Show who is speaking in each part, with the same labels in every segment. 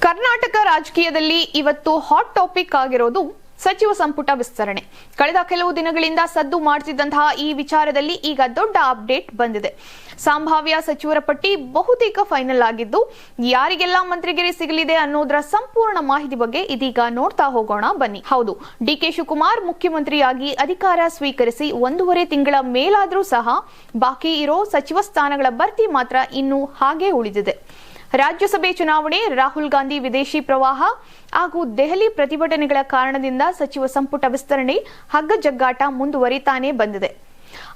Speaker 1: ಕರ್ನಾಟಕ ರಾಜಕೀಯದಲ್ಲಿ ಇವತ್ತು hot topic ಆಗಿರೋದು ಸಚಿವ ಸಂಪುಟ ವಿಸ್ತರಣೆ. ಕಳೆದ ಕೆಲವು ದಿನಗಳಿಂದ ಸದ್ದು ಮಾಡುತ್ತಿದ್ದಂತಹ ಈ ವಿಚಾರದಲ್ಲಿ ಈಗ ದೊಡ್ಡ ಅಪ್ಡೇಟ್ ಬಂದಿದೆ. ಸಂಭಾವ್ಯ ಸಚಿವರ ಪಟ್ಟಿ ಬಹುತೇಕ ಫೈನಲ್ ಆಗಿದ್ದು, ಯಾರಿಗೆಲ್ಲ ಮಂತ್ರಿಗಿರಿ ಸಿಗಲಿದೆ ಅನ್ನೋದರ ಸಂಪೂರ್ಣ ಮಾಹಿತಿ ಬಗ್ಗೆ ಇದೀಗ ನೋಡ್ತಾ ಹೋಗೋಣ ಬನ್ನಿ. ಹೌದು, ಡಿಕೆ ಶಿವಕುಮಾರ್ ಮುಖ್ಯಮಂತ್ರಿಯಾಗಿ ಅಧಿಕಾರ ಸ್ವೀಕರಿಸಿ 1.5 ತಿಂಗಳ ಮೇಲಾದರೂ ಸಹ ಬಾಕಿ ಇರೋ ಸಚಿವ ಸ್ಥಾನಗಳ ಭರ್ತಿ ಮಾತ್ರ ಇನ್ನೂ ಹಾಗೆ ಉಳಿದಿದೆ. ರಾಜ್ಯಸಭೆ ಚುನಾವಣೆ, ರಾಹುಲ್ ಗಾಂಧಿ ವಿದೇಶಿ ಪ್ರವಾಹ ಹಾಗೂ ದೆಹಲಿ ಪ್ರತಿಭಟನೆಗಳ ಕಾರಣದಿಂದ ಸಚಿವ ಸಂಪುಟ ವಿಸ್ತರಣೆ ಹಗ್ಗಜಗ್ಗಾಟ ಮುಂದುವರಿತಾನೆ ಬಂದಿದೆ.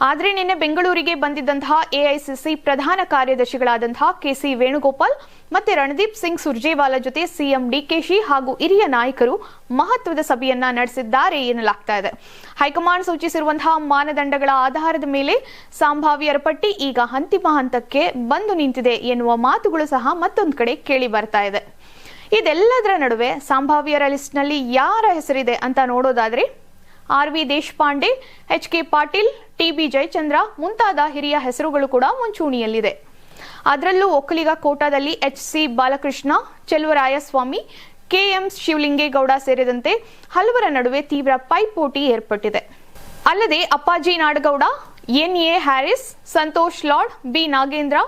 Speaker 1: ಆದರೆ ನಿನ್ನೆ ಬೆಂಗಳೂರಿಗೆ ಬಂದಿದ್ದಂತಹ ಎಐಸಿಸಿ ಪ್ರಧಾನ ಕಾರ್ಯದರ್ಶಿಗಳಾದಂತಹ ಕೆಸಿ ವೇಣುಗೋಪಾಲ್ ಮತ್ತೆ ರಣದೀಪ್ ಸಿಂಗ್ ಸುರ್ಜೇವಾಲಾ ಜೊತೆ ಸಿಎಂ ಡಿಕೆಶಿ ಹಾಗೂ ಹಿರಿಯ ನಾಯಕರು ಮಹತ್ವದ ಸಭೆಯನ್ನ ನಡೆಸಿದ್ದಾರೆ ಎನ್ನಲಾಗ್ತಾ ಇದೆ. ಹೈಕಮಾಂಡ್ ಸೂಚಿಸಿರುವಂತಹ ಮಾನದಂಡಗಳ ಆಧಾರದ ಮೇಲೆ ಸಂಭಾವ್ಯರ ಪಟ್ಟಿ ಈಗ ಅಂತಿಮ ಹಂತಕ್ಕೆ ಬಂದು ನಿಂತಿದೆ ಎನ್ನುವ ಮಾತುಗಳು ಸಹ ಮತ್ತೊಂದು ಕಡೆ ಕೇಳಿ ಬರ್ತಾ ಇದೆ. ಇದೆಲ್ಲದರ ನಡುವೆ ಸಂಭಾವ್ಯರ ಲಿಸ್ಟ್ನಲ್ಲಿ ಯಾರ ಹೆಸರಿದೆ ಅಂತ ನೋಡೋದಾದ್ರೆ R V. Deshpande, H K. Patil, T B. Jayachandra ಮುಂತಾದ ಹಿರಿಯ ಹೆಸರುಗಳು ಕೂಡ ಮುಂಚೂಣಿಯಲ್ಲಿದೆ. ಅದರಲ್ಲೂ ಒಕ್ಕಲಿಗ ಕೋಟಾದಲ್ಲಿ ಎಚ್.ಸಿ. ಬಾಲಕೃಷ್ಣ, ಚೆಲುವರಾಯಸ್ವಾಮಿ, ಕೆ.ಎಂ. ಶಿವಲಿಂಗೇಗೌಡ ಸೇರಿದಂತೆ ಹಲವರ ನಡುವೆ ತೀವ್ರ ಪೈಪೋಟಿ ಏರ್ಪಟ್ಟಿದೆ. ಅಲ್ಲದೆ ಅಪ್ಪಾಜಿ ನಾಡಗೌಡ, ಎನ್.ಎ. ಹ್ಯಾರಿಸ್, ಸಂತೋಷ್ ಲಾಡ್, ಬಿ. ನಾಗೇಂದ್ರ,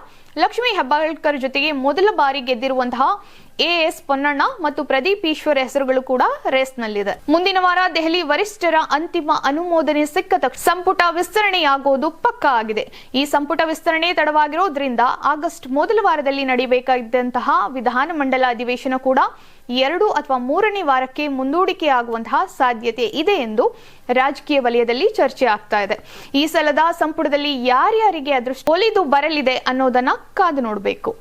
Speaker 1: ಲಕ್ಷ್ಮೀ ಹೆಬ್ಬಾಳ್ಕರ್ ಜೊತೆಗೆ ಮೊದಲ ಬಾರಿ ಗೆದ್ದಿರುವಂತಹ ಎಎಸ್ ಪೊನ್ನಣ್ಣ ಮತ್ತು ಪ್ರದೀಪ್ ಈಶ್ವರ್ ಹೆಸರುಗಳು ಕೂಡ ರೇಸ್ನಲ್ಲಿದೆ. ಮುಂದಿನ ವಾರ ದೆಹಲಿ ವರಿಷ್ಠರ ಅಂತಿಮ ಅನುಮೋದನೆ ಸಿಕ್ಕ ತಕ್ಷಣ ಸಂಪುಟ ವಿಸ್ತರಣೆಯಾಗೋದು ಪಕ್ಕಾ ಆಗಿದೆ. ಈ ಸಂಪುಟ ವಿಸ್ತರಣೆ ತಡವಾಗಿರೋದ್ರಿಂದ ಆಗಸ್ಟ್ ಮೊದಲ ವಾರದಲ್ಲಿ ನಡೆಯಬೇಕಾಗಿದ್ದಂತಹ ವಿಧಾನಮಂಡಲ ಅಧಿವೇಶನ ಕೂಡ 2 ಅಥವಾ 3ನೇ ವಾರಕ್ಕೆ ಮುಂದೂಡಿಕೆಯಾಗುವಂತಹ ಸಾಧ್ಯತೆ ಇದೆ ಎಂದು ರಾಜಕೀಯ ವಲಯದಲ್ಲಿ ಚರ್ಚೆ ಆಗ್ತಾ ಇದೆ. ಈ ಸಲದ ಸಂಪುಟದಲ್ಲಿ ಯಾರ್ಯಾರಿಗೆ ಅದೃಷ್ಟ ಒಲಿದು ಬರಲಿದೆ ಅನ್ನೋದನ್ನ ಕಾದು ನೋಡಬೇಕು.